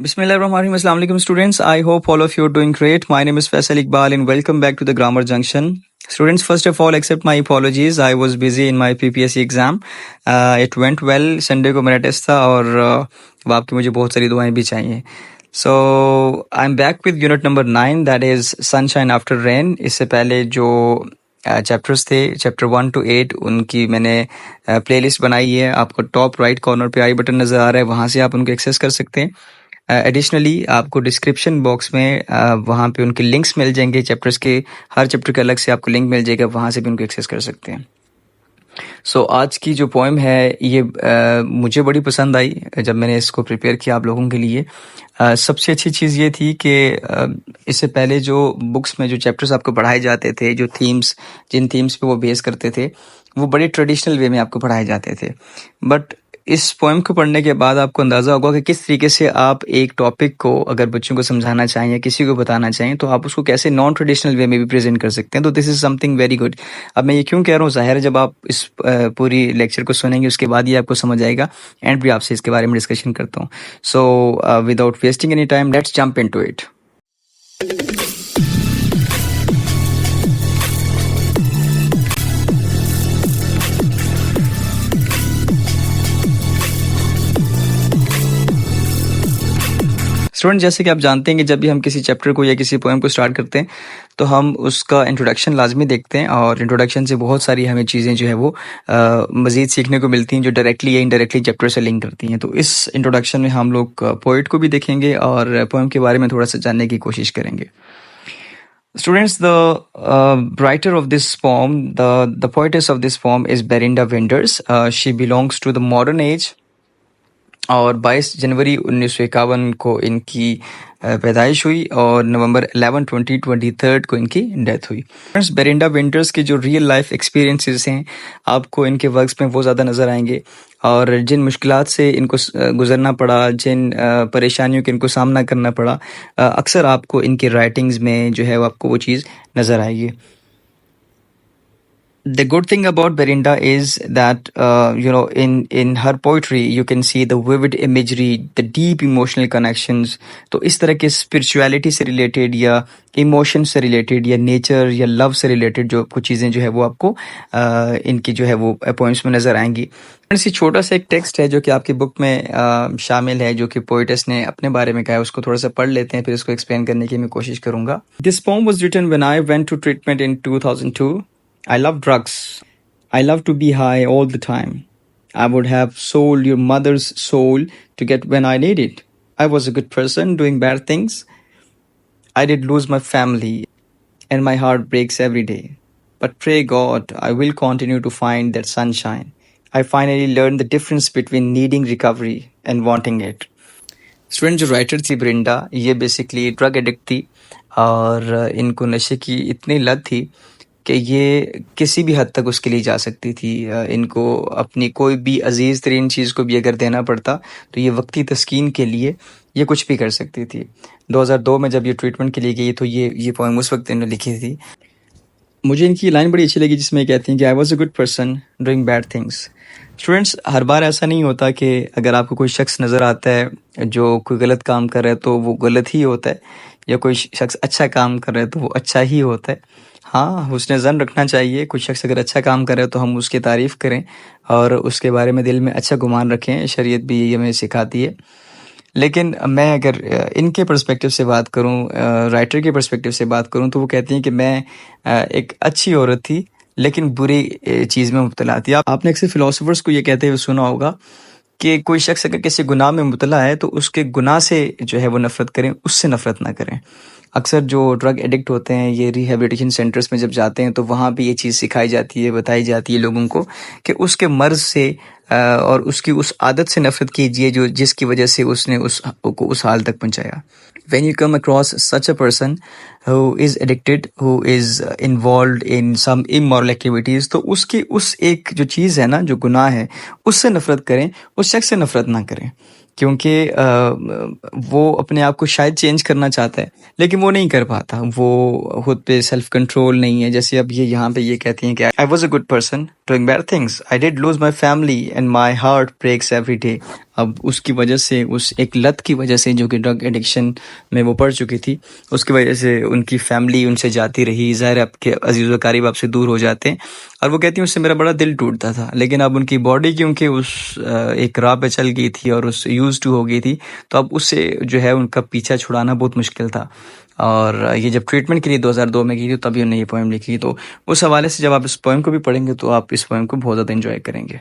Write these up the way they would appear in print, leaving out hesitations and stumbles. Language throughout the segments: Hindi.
Bismillahirrahmanirrahim. Assalamu alaikum students. I hope all of you are doing great. My name is Faisal Iqbal and welcome back to the Grammar Junction. Students, first of all, accept my apologies. I was busy in my PPSC exam. It went well. Sunday को मेरा टेस्ट था और अब आपकी मुझे बहुत सारी दुआएं भी चाहिए. So I'm back with unit number 9, that is Sunshine After Rain. इससे पहले जो चैप्टर्स थे, चैप्टर 1 to 8, उनकी मैंने प्लेलिस्ट बनाई है. आपको टॉप राइट कॉर्नर पे आई बटन नज़र आ रहा है, वहाँ से आप उनको एक्सेस कर सकते हैं. एडिशनली आपको डिस्क्रिप्शन बॉक्स में वहाँ पे उनके लिंक्स मिल जाएंगे. चैप्टर्स के हर चैप्टर के अलग से आपको लिंक मिल जाएगा, वहाँ से भी उनको एक्सेस कर सकते हैं. सो आज की जो पोएम है ये मुझे बड़ी पसंद आई जब मैंने इसको प्रिपेयर किया आप लोगों के लिए. सबसे अच्छी चीज़ ये थी कि इससे पहले जो बुक्स में जो चैप्टर्स आपको पढ़ाए जाते थे, जो थीम्स जिन थीम्स पे वो बेस करते थे, वो बड़े ट्रेडिशनल वे में आपको पढ़ाए जाते थे. बट इस पोएम को पढ़ने के बाद आपको अंदाज़ा होगा कि किस तरीके से आप एक टॉपिक को अगर बच्चों को समझाना चाहें या किसी को बताना चाहें तो आप उसको कैसे नॉन ट्रेडिशनल वे में भी प्रेजेंट कर सकते हैं. तो this is something very good. अब मैं ये क्यों कह रहा हूँ, ज़ाहिर है जब आप इस पूरी लेक्चर को सुनेंगे उसके बाद ही आपको समझ आएगा. एंड भी आपसे इसके बारे में डिस्कशन करता हूँ. So without wasting any time, let's jump into it. Student, जैसे कि आप जानते हैं कि जब भी हम किसी चैप्टर को या किसी पोएम को स्टार्ट करते हैं तो हम उसका इंट्रोडक्शन लाजमी देखते हैं और इंट्रोडक्शन से बहुत सारी हमें चीज़ें जो है वो मज़ीद सीखने को मिलती हैं जो डायरेक्टली या इनडायरेक्टली चैप्टर से लिंक करती हैं. तो इस इंट्रोडक्शन में हम लोग पोइट को भी देखेंगे और पोएम के बारे में थोड़ा सा जानने की कोशिश करेंगे. Students, the writer of this poem, the poetess of this poem is Berinda Winters. She belongs to the modern age. और 22 जनवरी 1951 को इनकी पैदाइश हुई और नवंबर 11, 2023 को इनकी डेथ हुई. फ्रेंड्स, बेरिंडा विंटर्स की जो रियल लाइफ एक्सपीरियंसेस हैं आपको इनके वर्क्स में वो ज़्यादा नज़र आएंगे और जिन मुश्किलात से इनको गुजरना पड़ा, जिन परेशानियों के इनको सामना करना पड़ा, अक्सर आपको इनके राइटिंग्स में जो है वो आपको वो चीज़ नज़र आएगी. The good thing about Berinda is that in her poetry you can see the vivid imagery, the deep emotional connections. तो इस तरह के spirituality से related या emotion से related या nature या love से related जो कुछ चीज़ें जो है वो आपको इनकी जो है वो poems में नज़र आएंगी. इसी छोटा सा एक टेक्स्ट है जो कि आपकी बुक में शामिल है, जो कि पोइटेस ने अपने बारे में कहा है. उसको थोड़ा सा पढ़ लेते हैं, फिर इसको एक्सप्लेन करने की मैं कोशिश करूँगा. This poem was written when I went to treatment in 2002. I love drugs. I love to be high all the time. I would have sold your mother's soul to get when I need it. I was a good person doing bad things. I did lose my family and my heart breaks every day. But pray God, I will continue to find that sunshine. I finally learned the difference between needing recovery and wanting it. Student, जो राइटर थी ब्रिंडा, ये बेसिकली ड्रग एडिक्ट थी और इनको नशे की इतनी लत थी कि ये किसी भी हद तक उसके लिए जा सकती थी. इनको अपनी कोई भी अजीज़ तरीन चीज़ को भी अगर देना पड़ता तो ये वक्ती तस्कीन के लिए ये कुछ भी कर सकती थी. 2002 में जब ये ट्रीटमेंट के लिए गई तो ये पोएम उस वक्त इन्होंने लिखी थी. मुझे इनकी लाइन बड़ी अच्छी लगी जिसमें कहती हैं कि I was a good person doing bad things. Students, हर बार ऐसा नहीं होता कि अगर आपको कोई शख्स नज़र आता है जो कोई गलत काम कर रहा है तो वो गलत ही होता है, या कोई शख्स अच्छा काम कर रहा है तो वो अच्छा ही होता है. हाँ, हुस्न ज़न रखना चाहिए. कुछ शख्स अगर अच्छा काम कर रहे हो तो हम उसकी तारीफ़ करें और उसके बारे में दिल में अच्छा गुमान रखें. शरीयत भी ये हमें सिखाती है. लेकिन मैं अगर इनके पर्सपेक्टिव से बात करूं, राइटर के पर्सपेक्टिव से बात करूं, तो वो कहती हैं कि मैं एक अच्छी औरत थी लेकिन बुरी चीज़ में मुब्तला थी. आपने अक्सर फ़िलासफ़र्स को ये कहते हुए सुना होगा कि कोई शख्स अगर किसी गुनाह में मुब्तला है तो उसके गुनाह से जो है वो नफ़रत करें, उससे नफ़रत ना करें. अक्सर जो ड्रग एडिक्ट होते हैं ये रिहेबिलिटेशन सेंटर्स में जब जाते हैं तो वहाँ भी ये चीज़ सिखाई जाती है, बताई जाती है लोगों को कि उसके मर्ज़ से और उसकी उस आदत से नफ़रत कीजिए जो जिसकी वजह से उसने उस हाल तक पहुँचाया. When you come across such a person who is addicted, who is involved in some immoral activities, तो उसकी उस एक जो चीज़ है ना, जो गुनाह है, उससे नफ़रत करें, उस शख्स से नफ़रत ना करें. क्योंकि वो अपने आप को शायद चेंज करना चाहता है लेकिन वो नहीं कर पाता, वो खुद पे सेल्फ कंट्रोल नहीं है. जैसे अब ये यहाँ पे ये कहती हैं कि I was a good person doing bad things. I did lose my family and my heart breaks every day. अब उसकी वजह से, उस एक लत की वजह से, जो कि ड्रग एडिक्शन में वो पड़ चुकी थी, उसकी वजह से उनकी फैमिली उनसे जाती रही। ज़ाहिर है आपके अजीज़ व क़रीब आपसे दूर हो जाते हैं, और वो कहती हैं उससे मेरा बड़ा दिल टूटता था। लेकिन अब उनकी बॉडी क्योंकि उस एक राह पे चल गई थी और उस यूज़ टू हो गई थी, तो अब उससे जो है उनका पीछा छुड़ाना बहुत मुश्किल था। और ये जब ट्रीटमेंट के लिए 2002 में गई थी, तभी उन्होंने ये पोएम लिखी। तो उस हवाले से जब आप इस पोएम को भी पढ़ेंगे तो आप इस पोएम को बहुत ज़्यादा एंजॉय करेंगे।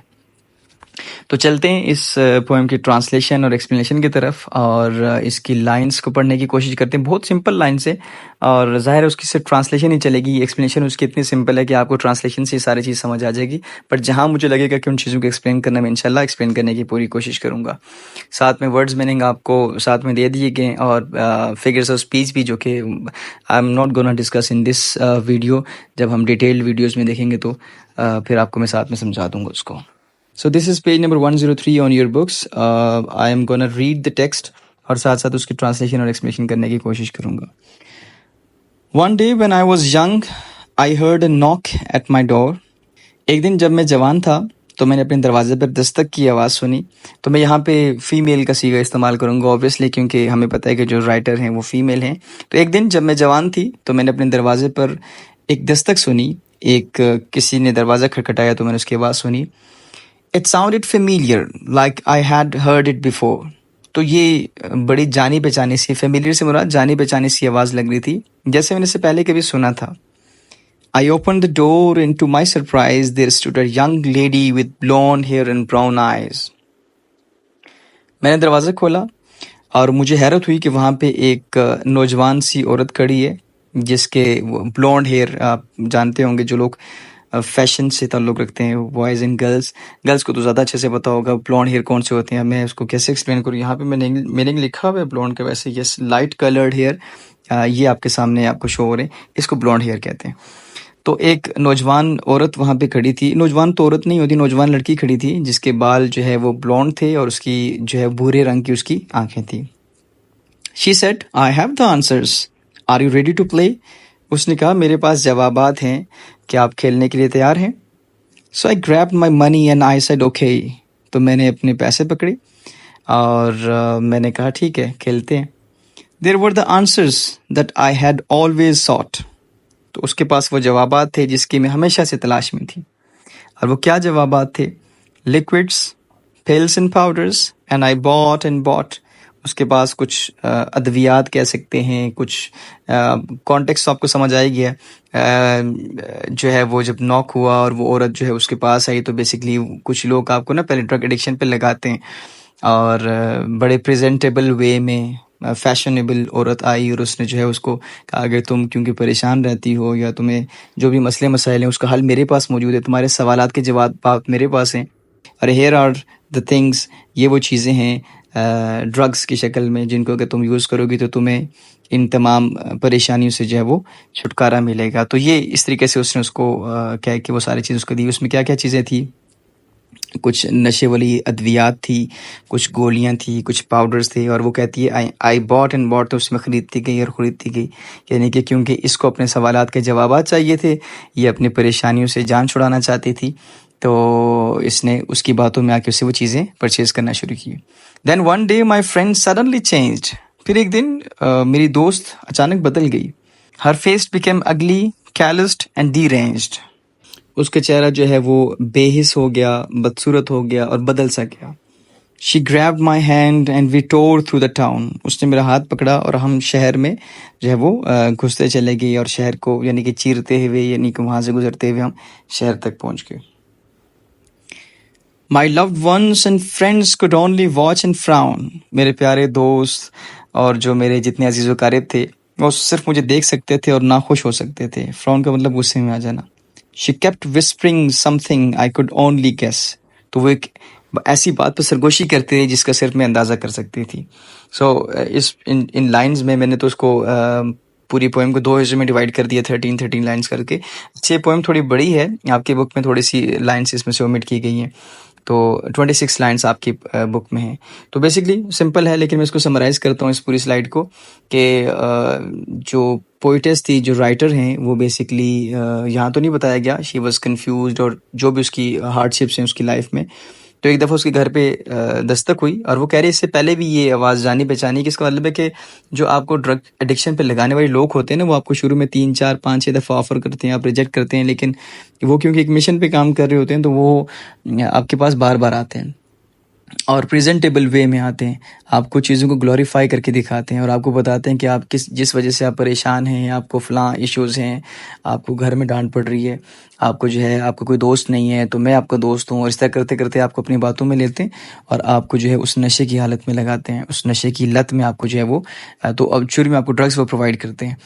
तो चलते हैं इस पोएम की ट्रांसलेशन और एक्सप्लेनेशन की तरफ, और इसकी लाइंस को पढ़ने की कोशिश करते हैं। बहुत सिंपल लाइन्स है, और ज़ाहिर है उसकी सिर्फ ट्रांसलेशन ही चलेगी। एक्सप्लेनेशन उसकी इतनी सिंपल है कि आपको ट्रांसलेशन से सारी चीज़ समझ आ जाएगी। बट जहाँ मुझे लगेगा कि उन चीज़ों को एक्सप्लेन करना, मैं इंशाल्लाह एक्सप्लेन करने की पूरी कोशिश करूँगा। साथ में वर्ड्स मीनिंग आपको साथ में दे दिए गए, और फिगर्स ऑफ स्पीच भी, जो कि I am not gonna discuss in this video. जब हम डिटेल्ड वीडियोज़ में देखेंगे तो फिर आपको मैं साथ में समझा दूँगा उसको। So this is page number 103 on your books. I am gonna read the text और साथ साथ उसकी ट्रांसलेशन और एक्सप्लेनेशन करने की कोशिश करूँगा। One day when I was young, I heard a knock at my door. एक दिन जब मैं जवान था तो मैंने अपने दरवाजे पर दस्तक की आवाज़ सुनी। तो मैं यहाँ पे फ़ीमेल का सीगा इस्तेमाल करूँगा ऑब्वियसली, क्योंकि हमें पता है कि जो राइटर हैं वो फ़ीमेल हैं। तो एक दिन जब मैं जवान थी तो मैंने अपने दरवाजे पर एक दस्तक सुनी। किसी ने दरवाज़ा खटखटाया तो मैंने उसकी आवाज़ सुनी। It sounded familiar, like I had heard it before. तो ये बड़ी जानी पहचानी सी, फेमिलियर से मुराद जानी पहचानी सी आवाज़ लग रही थी, जैसे मैंने इसे पहले कभी सुना था। I opened the door and to my surprise there stood a young lady with blonde hair and brown eyes. मैंने दरवाज़ा खोला और मुझे हैरत हुई कि वहाँ पे एक नौजवान सी औरत खड़ी है, जिसके ब्लॉन्ड हेयर, आप जानते होंगे जो लोग फैशन से ताल्लुक़ रखते हैं, बॉयज़ एंड गर्ल्स को तो ज़्यादा अच्छे से पता होगा ब्लॉन्ड हेयर कौन से होते हैं। मैं उसको कैसे एक्सप्लेन करूँ, यहाँ पे मैंने मीनिंग लिखा हुआ है ब्लॉन्ड का, वैसे यस लाइट कलर्ड हेयर, ये आपके सामने आपको शो हो रहे हैं, इसको ब्लॉन्ड हेयर कहते हैं। तो एक नौजवान औरत वहाँ पे खड़ी थी, नौजवान तो औरत नहीं होती, नौजवान लड़की खड़ी थी, जिसके बाल जो है वो ब्लॉन्ड थे और उसकी जो है भूरे रंग की उसकी आँखें थी। She said, I have the answers. Are you ready to play? उसने कहा मेरे पास जवाबात हैं, क्या आप खेलने के लिए तैयार हैं? So I grabbed my money and I said okay. तो मैंने अपने पैसे पकड़े और मैंने कहा ठीक है खेलते हैं। There were the answers that I had always sought. तो उसके पास वो जवाबात थे जिसकी मैं हमेशा से तलाश में थी। और वो क्या जवाबात थे? Liquids, pills and powders, and I bought and bought. उसके पास कुछ अद्वियात कह सकते हैं, कुछ कॉन्टेक्स्ट आपको समझ आएगी है। जो है वो जब नॉक हुआ और वो औरत जो है उसके पास आई, तो बेसिकली कुछ लोग आपको ना पहले ड्रग एडिक्शन पे लगाते हैं, और बड़े प्रेजेंटेबल वे में फैशनेबल औरत आई और उसने जो है उसको कहा कि तुम क्योंकि परेशान रहती हो या तुम्हें जो भी मसले मसाइल हैं उसका हल मेरे पास मौजूद है, तुम्हारे सवालात के जवाब मेरे पास हैं। और हेयर आर द थिंग्स, ये वो चीज़ें हैं ड्रग्स की शक्ल में जिनको अगर तुम यूज़ करोगी तो तुम्हें इन तमाम परेशानियों से जो है वो छुटकारा मिलेगा। तो ये इस तरीके से उसने उसको क्या है कि वो सारी चीज़ उसको दी। उसमें क्या क्या चीज़ें थी? कुछ नशे वाली अद्वियात थी, कुछ गोलियां थी, कुछ पाउडर्स थे, और वो कहती है आई बॉट एंड बॉट, तो उसमें ख़रीदती गई और ख़रीदती गई, यानी कि क्योंकि इसको अपने सवालात के जवाब चाहिए थे, ये अपनी परेशानियों से जान छुड़ाना चाहती थी, तो इसने उसकी बातों में आके उससे वो चीज़ें परचेज़ करना शुरू की। Then one day my friend suddenly changed, फिर एक दिन मेरी दोस्त अचानक बदल गई। हर फेस बिकेम अगली, कैलस्ड एंड डीरेंज्ड, उसका चेहरा जो है वो बेहिस हो गया, बदसूरत हो गया और बदल सा गया। She grabbed my hand and we tore through the town. उसने मेरा हाथ पकड़ा और हम शहर में जो है वो घुसते चले गए, और शहर को यानी कि चीरते हुए, यानी कि वहाँ से गुजरते हुए हम शहर तक पहुँच गए। My loved ones and friends could only watch and frown. मेरे प्यारे दोस्त और जो मेरे जितने अजीज़ व क़रीब थे वो सिर्फ मुझे देख सकते थे और ना खुश हो सकते थे। फ्राउन का मतलब गुस्से में आ जाना। She kept whispering something I could only guess. तो वो एक ऐसी बात पर सरगोशी करती रही जिसका सिर्फ मैं अंदाज़ा कर सकती थी। इस इन लाइंस में मैंने तो उसको पूरी पोएम को 2 हिस्सों में डिवाइड कर दिया, 13 लाइंस करके। ये पोएम थोड़ी बड़ी है, आपकी बुक में थोड़ी सी लाइंस इसमें से ओमिट की गई हैं, तो 26 लाइंस आपकी बुक में हैं। तो बेसिकली सिंपल है, लेकिन मैं इसको समराइज़ करता हूँ इस पूरी स्लाइड को कि जो पोइटेस थी, जो राइटर हैं, वो बेसिकली यहाँ तो नहीं बताया गया शी वॉज कन्फ्यूज्ड, और जो भी उसकी हार्डशिप्स हैं उसकी लाइफ में, तो एक दफ़ा उसके घर पे दस्तक हुई और वो कह रहे इससे पहले भी ये आवाज़ जानी पहचानी, कि इसका मतलब है कि जो आपको ड्रग एडिक्शन पे लगाने वाले लोग होते हैं ना, वो आपको शुरू में 3 4 5 6 दफ़ा ऑफ़र करते हैं, आप रिजेक्ट करते हैं, लेकिन वो क्योंकि एक मिशन पे काम कर रहे होते हैं तो वो आपके पास बार बार आते हैं और प्रेजेंटेबल वे में आते हैं, आपको चीज़ों को ग्लोरीफाई करके दिखाते हैं और आपको बताते हैं कि आप जिस वजह से आप परेशान हैं, आपको फ़लाँ इश्यूज़ हैं, आपको घर में डांट पड़ रही है, आपको जो है आपका कोई दोस्त नहीं है तो मैं आपका दोस्त हूँ, और इस तरह करते करते आपको अपनी बातों में लेते हैं और आपको जो है उस नशे की हालत में लगाते हैं, उस नशे की लत में आपको जो है वो तो अब शुरू में आपको ड्रग्स वो प्रोवाइड करते हैं।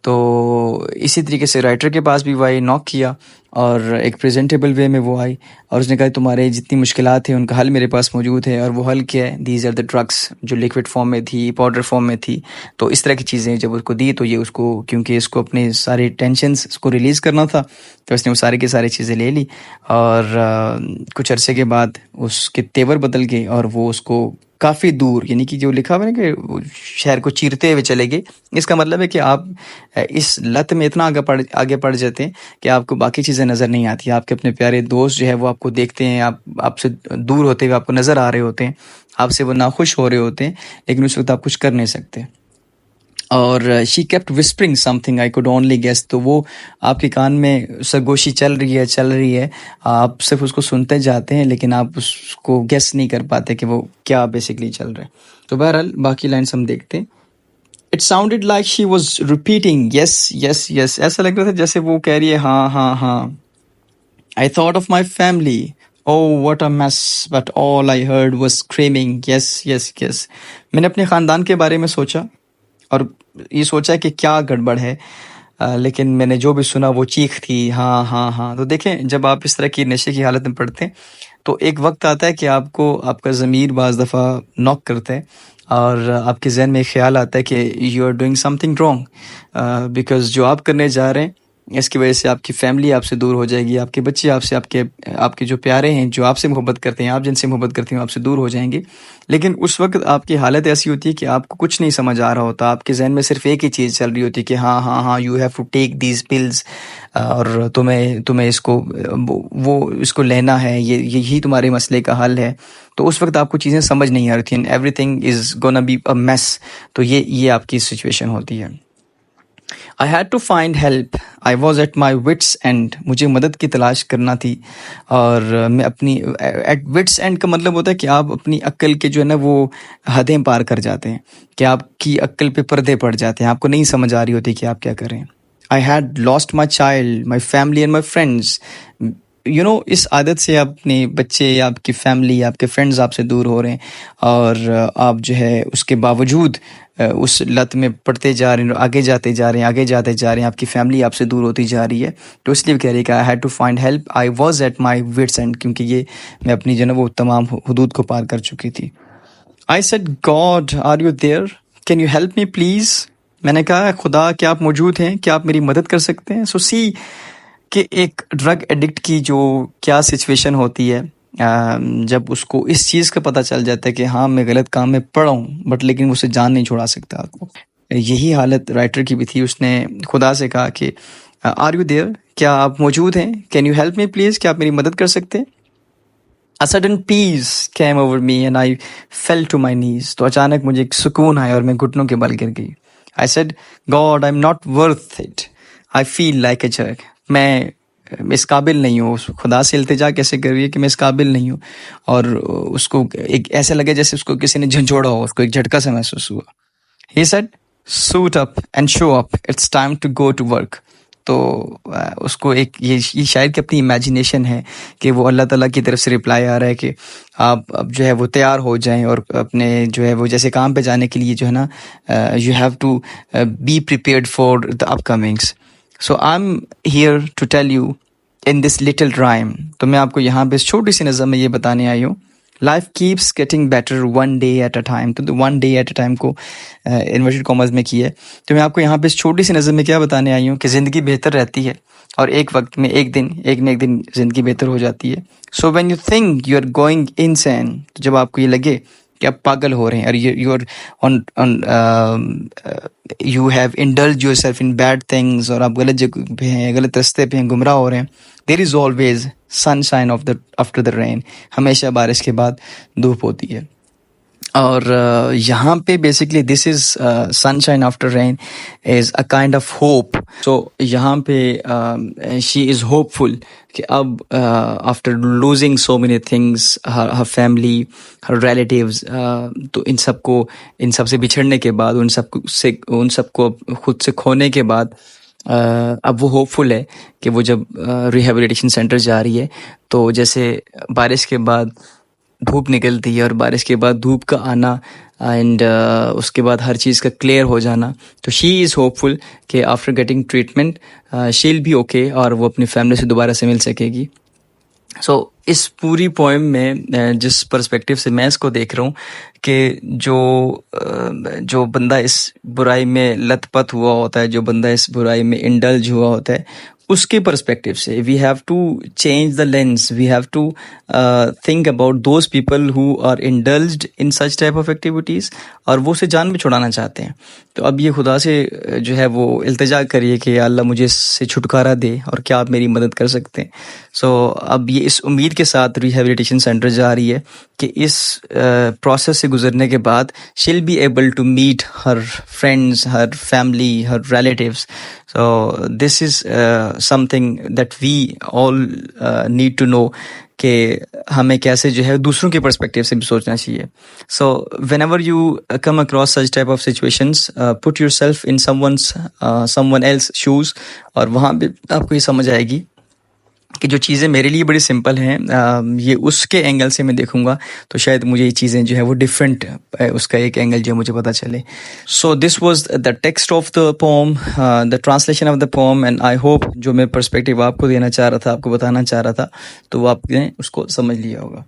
तो इसी तरीके से राइटर के पास भी वही नॉक किया और एक प्रेजेंटेबल वे में वो आई और उसने कहा तुम्हारे जितनी मुश्किलात हैं उनका हल मेरे पास मौजूद है, और वो हल क्या है, दीज आर द ड्रग्स, जो लिक्विड फॉर्म में थी, पाउडर फॉर्म में थी। तो इस तरह की चीज़ें जब उसको दी तो ये उसको, क्योंकि इसको अपने सारे टेंशन्स इसको रिलीज़ करना था, तो उसने वो सारी की सारी चीज़ें ले ली और कुछ अरसे के बाद उसके तेवर बदल गए और वो उसको काफ़ी दूर, यानी कि जो लिखा हुआ है ना कि वो शहर को चीरते हुए चले गए। इसका मतलब है कि आप इस लत में इतना आगे बढ़ जाते हैं कि आपको बाकी चीज़ें नज़र नहीं आती। आपके अपने प्यारे दोस्त जो है वो आपको देखते हैं, आपसे दूर होते हुए आपको नज़र आ रहे होते हैं, आपसे वो नाखुश हो रहे होते हैं, लेकिन उस वक्त आप कुछ कर नहीं सकते। और she kept whispering something I could only guess, तो वो आपके कान में सरगोशी चल रही है, आप सिर्फ उसको सुनते जाते हैं लेकिन आप उसको गेस नहीं कर पाते कि वो क्या बेसिकली चल रहा है। तो बहरहाल बाकी लाइन्स हम देखते हैं। It sounded like she was repeating yes yes yes, ऐसा लग रहा था जैसे वो कह रही है हाँ हाँ हाँ। I thought of my family, oh what a mess, but all I heard was screaming yes yes yes। मैंने अपने ख़ानदान के बारे में सोचा और ये सोचा कि क्या गड़बड़ है, लेकिन मैंने जो भी सुना वो चीख थी, हाँ हाँ हाँ। तो देखें, जब आप इस तरह की नशे की हालत में पड़ते हैं तो एक वक्त आता है कि आपको आपका ज़मीर बाज़ दफ़ा नॉक करता है और आपके जहन में एक ख्याल आता है कि you are doing something wrong, because जो आप करने जा रहे हैं इसकी वजह से आपकी फैमिली आपसे दूर हो जाएगी, आपके बच्चे आपसे, आपके जो प्यारे हैं, जो आपसे मोहब्बत करते हैं, आप जिनसे मोहब्बत करते हैं, आपसे दूर हो जाएंगे। लेकिन उस वक्त आपकी हालत ऐसी होती है कि आपको कुछ नहीं समझ आ रहा होता, आपके जहन में सिर्फ एक ही चीज़ चल रही होती है कि हाँ हाँ हाँ, you have to take these pills, और तुम्हें इसको वो इसको लेना है, यही तुम्हारे मसले का हल है। तो उस वक्त आपको चीज़ें समझ नहीं आ रही थी, everything is gonna be a mess. तो ये आपकी सिचुएशन होती है। I had to find help, I was at my wit's end, मुझे मदद की तलाश करना थी। और मैं अपनी एट विट्स एंड का मतलब होता है कि आप अपनी अक्ल के जो है ना वो हदें पार कर जाते हैं, कि आपकी अक्ल पे पर्दे पड़ जाते हैं, आपको नहीं समझ आ रही होती कि आप क्या करें। I had lost my child, my family and my friends. You know, इस आदत से अपने बच्चे या आपकी फैमिली, आपके फ्रेंड्स आपसे दूर हो रहे हैं और आप जो है उसके बावजूद उस लत में पड़ते जा रहे हैं, आगे जाते जा रहे हैं, आपकी फैमिली आपसे दूर होती जा रही है। तो इसलिए कह रही है कि I had to find help, I was at my wit's end, क्योंकि ये मैं अपनी जो है वो तमाम हदूद को पार कर चुकी थी। I said God are you there, can you help me please. मैंने कहा खुदा क्या आप मौजूद हैं, क्या आप मेरी मदद कर सकते हैं। सो सी कि एक ड्रग एडिक्ट की जो क्या सिचुएशन होती है जब उसको इस चीज़ का पता चल जाता है कि हाँ मैं गलत काम में पड़ा हूँ, बट लेकिन उसे जान नहीं छुड़ा सकता। यही हालत राइटर की भी थी। उसने खुदा से कहा कि आर यू देयर, क्या आप मौजूद हैं, can you help me please, क्या आप मेरी मदद कर सकते हैं। A sudden peace came over me and I fell to my knees। तो अचानक मुझे एक सुकून आया और मैं घुटनों के बल गिर गई। I said, God, I'm not worth it। I feel like a jerk। मैं इस काबिल नहीं हूँ। खुदा से इल्तिजा कैसे कर रही है कि मैं इस काबिल नहीं हूँ, और उसको एक ऐसा लगे जैसे उसको किसी ने झंझोड़ा हो, उसको एक झटका सा महसूस हुआ। He said, suit up and show up, it's time to go to work। तो उसको एक ये शायद कि अपनी इमेजिनेशन है कि वो अल्लाह ताला की तरफ से रिप्लाई आ रहा है कि आप अब जो है वो तैयार हो जाएं और अपने जो है वो जैसे काम पे जाने के लिए जो है ना, you have to be prepared for the upcomings. So I am here to tell you in this little rhyme. तो मैं आपको यहाँ पे इस छोटी सी नज़म में ये बताने आई हूँ, life keeps getting better one day at a time. तो one day at a time को इन्वर्टेड कॉमर्स में किया है। तो मैं आपको यहाँ पे इस छोटी सी नज़र में क्या बताने आई हूँ कि ज़िंदगी बेहतर रहती है और एक वक्त में एक न एक दिन ज़िंदगी बेहतर हो जाती है। So when you think you are going insane, तो जब आपको ये लगे कि आप पागल हो रहे हैं और you are on you have indulge yourself in bad things, और आप गलत जगह पे हैं, गलत रास्ते पे हैं, गुमराह हो रहे हैं, there is always sunshine of the after the rain, हमेशा बारिश के बाद धूप होती है। और यहाँ पे basically this is sunshine after rain is a kind of hope. So यहाँ पे शी इज़ होपफुल कि अब after losing so many things, her family, her relatives, तो इन सब से बिछड़ने के बाद, उन सबको खुद से खोने के बाद अब वो होपफुल है कि वो जब रिहेबिलिटेशन सेंटर जा रही है, तो जैसे बारिश के बाद धूप निकलती है और बारिश के बाद धूप का आना एंड उसके बाद हर चीज़ का क्लियर हो जाना, तो शी इज़ होपफुल कि after getting treatment she will B okay और वो अपनी फैमिली से दोबारा से मिल सकेगी। सो इस पूरी पोएम में जिस पर्सपेक्टिव से मैं इसको देख रहा हूँ कि जो बंदा इस बुराई में लथपथ हुआ होता है, जो बंदा इस बुराई में इंडल्ज हुआ होता है, उसके पर्सपेक्टिव से we have to change the lens, we have to think about those people who are indulged in such type of activities, और वो उसे जान भी छुड़ाना चाहते हैं। तो अब ये खुदा से जो है वो इल्तिजा करिए कि या अल्लाह मुझे इससे छुटकारा दे और क्या आप मेरी मदद कर सकते हैं। सो अब ये इस उम्मीद के साथ रिहेबिलिटेशन सेंटर जा रही है कि इस प्रोसेस से गुजरने के बाद she will be able to meet her friends, her family, her relatives. So this is something that we all need to know कि हमें कैसे जो है दूसरों के पर्सपेक्टिव से भी सोचना चाहिए। So whenever you come across such type of situations, put yourself in someone else shoes, और वहाँ पे आपको ये समझ आएगी कि जो चीज़ें मेरे लिए बड़ी सिंपल हैं, ये उसके एंगल से मैं देखूंगा तो शायद मुझे ये चीज़ें जो है वो डिफरेंट, उसका एक एंगल जो है मुझे पता चले। So this was the text of the pome, the translation of the pome, and I hope जो मैं पर्सपेक्टिव आपको देना चाह रहा था, आपको बताना चाह रहा था, तो वो आपने उसको समझ लिया होगा।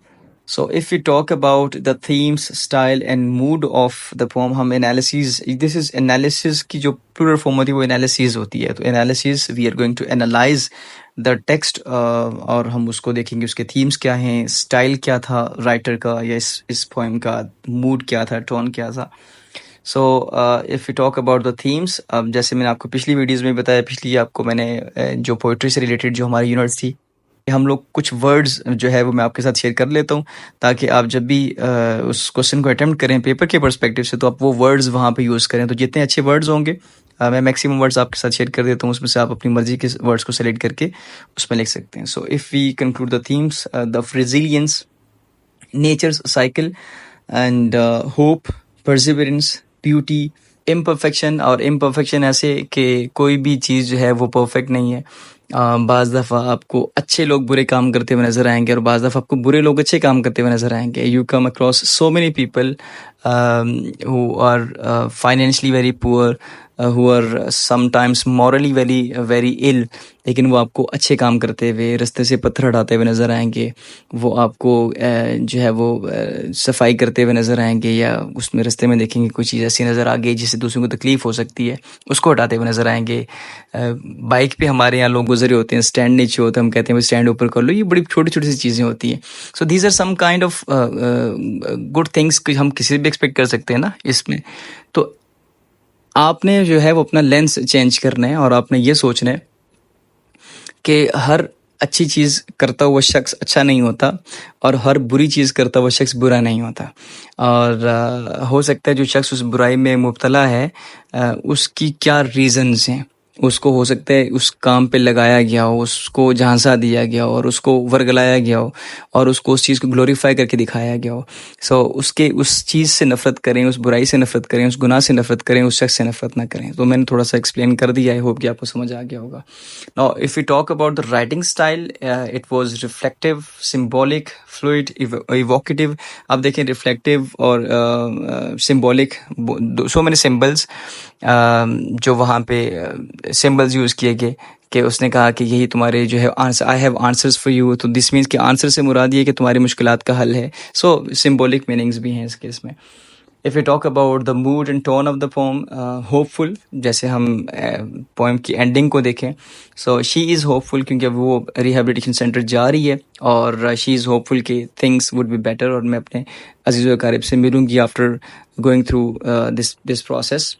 So if we talk about the themes, style and mood of the poem, हम analysis, this is analysis की जो plural form होती है वो analysis होती है। तो analysis, we are going to analyze the text, और हम उसको देखेंगे उसके themes क्या हैं, style क्या था राइटर का या इस poem का, mood क्या था, tone क्या था। So if we talk about the themes, अब जैसे मैंने आपको पिछली वीडियोज़ में बताया, पिछली आपको मैंने जो पोइट्री से रिलेटेड जो हमारी यूनिट्स थी, हम लोग कुछ वर्ड्स जो है वो मैं आपके साथ शेयर कर लेता हूँ ताकि आप जब भी उस क्वेश्चन को अटेम्प्ट करें पेपर के पर्सपेक्टिव से, तो आप वो वर्ड्स वहाँ पे यूज़ करें। तो जितने अच्छे वर्ड्स होंगे, मैं मैक्सिमम वर्ड्स आपके साथ शेयर कर देता हूँ, उसमें से आप अपनी मर्जी के वर्ड्स को सेलेक्ट करके उसमें लिख सकते हैं। So if we conclude the themes, the resilience, nature's cycle and hope, perseverance, beauty, imperfection. और इम्परफेक्शन ऐसे कि कोई भी चीज़ जो है वो परफेक्ट नहीं है। बाज़ दफ़ा आपको अच्छे लोग बुरे काम करते हुए नज़र आएंगे और बाज़ दफ़ा आपको बुरे लोग अच्छे काम करते हुए नज़र आएंगे। You come across so many people who are financially very poor, who are sometimes morally very ill, लेकिन वो आपको अच्छे काम करते हुए, रास्ते से पत्थर हटाते हुए नज़र आएंगे, वो आपको जो है वो सफाई करते हुए नज़र आएंगे, या उसमें रास्ते में देखेंगे कोई चीज़ ऐसी नज़र आ गई जिससे दूसरों को तकलीफ़ हो सकती है, उसको हटाते हुए नज़र आएंगे। बाइक पे हमारे यहाँ लोग गुजरे होते हैं, स्टैंड नीचे होता है, हम कहते हैं स्टैंड ऊपर कर लो, ये बड़ी छोटी छोटी सी चीज़ें होती हैं। So these are some kind of good things हम किसी से भी एक्सपेक्ट कर सकते हैं ना इसमें। तो आपने जो है वो अपना लेंस चेंज करना है और आपने ये सोचना है कि हर अच्छी चीज़ करता हुआ शख्स अच्छा नहीं होता और हर बुरी चीज़ करता हुआ शख्स बुरा नहीं होता। और हो सकता है जो शख्स उस बुराई में मुब्तला है, उसकी क्या रीज़न्स हैं, उसको हो सकता है उस काम पे लगाया गया हो, उसको झांसा दिया गया हो और उसको वर्गलाया गया हो और उसको उस चीज़ को ग्लोरीफाई करके दिखाया गया हो। सो उसके उस चीज़ से नफ़रत करें, उस बुराई से नफ़रत करें, उस गुनाह से नफ़रत करें, उस शख्स से नफ़रत ना करें। तो मैंने थोड़ा सा एक्सप्लेन कर दिया, आई होप कि आपको समझ आ गया होगा। Now if you talk about the writing style, it was reflective, symbolic, fluid, evocative. आप देखें रिफ्लेक्टिव और सिम्बॉलिक, सो मैनी सिम्बल्स जो वहाँ पे सिम्बल्स यूज़ किए गए कि उसने कहा कि यही तुम्हारे जो है answer, I have answers for you. तो दिस मीन्स कि आंसर से मुराद ये कि तुम्हारी मुश्किलात का हल है। सो सिम्बॉलिक मीनिंग्स भी हैं इस केस में। If you talk about the mood and tone of the pome, hopeful, जैसे हम पोएम की एंडिंग को देखें, सो शी इज़ होपफुल क्योंकि वो रिहेबिलिटेशन सेंटर जा रही है और शी इज़ होपफुल कि थिंग्स वुड बी बेटर और मैं अपने अजीज़ व अकारिब से मिलूँगी after going through this process.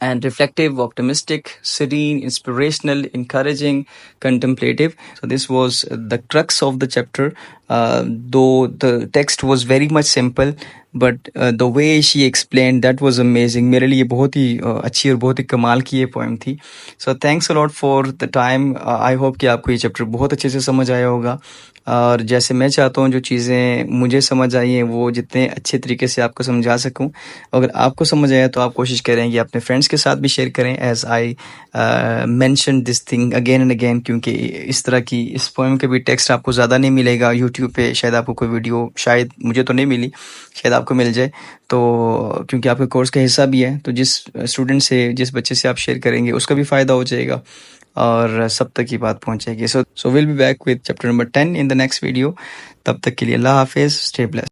and reflective, optimistic, serene, inspirational, encouraging, contemplative. So this was the crux of the chapter. Though the text was very much simple, but the way she explained, that was amazing. मेरे लिए बहुत ही अच्छी और बहुत ही कमाल की ये poem थी. So thanks a lot for the time. I hope कि आपको ये chapter बहुत अच्छे से समझ आया होगा. और जैसे मैं चाहता हूँ जो चीज़ें मुझे समझ आई हैं वो जितने अच्छे तरीके से आपको समझा सकूँ. अगर आपको समझ आया तो आप कोशिश करें कि अपने फ्रेंड्स के साथ भी शेयर करें, as I mention this thing again and again, क्योंकि इस तरह की इस पोएम के भी टेक्स्ट आपको ज़्यादा नहीं मिलेगा यूट्यूब पे. शायद आपको कोई वीडियो, शायद मुझे तो नहीं मिली, शायद आपको मिल जाए. तो क्योंकि आपके कोर्स का हिस्सा भी है, तो जिस स्टूडेंट से, जिस बच्चे से आप शेयर करेंगे उसका भी फ़ायदा हो जाएगा और सब तक ये बात पहुंचेगी. So will be back with chapter number 10 in the next video. तब तक के लिए अल्लाह हाफिज़, स्टे ब्लेस्ड.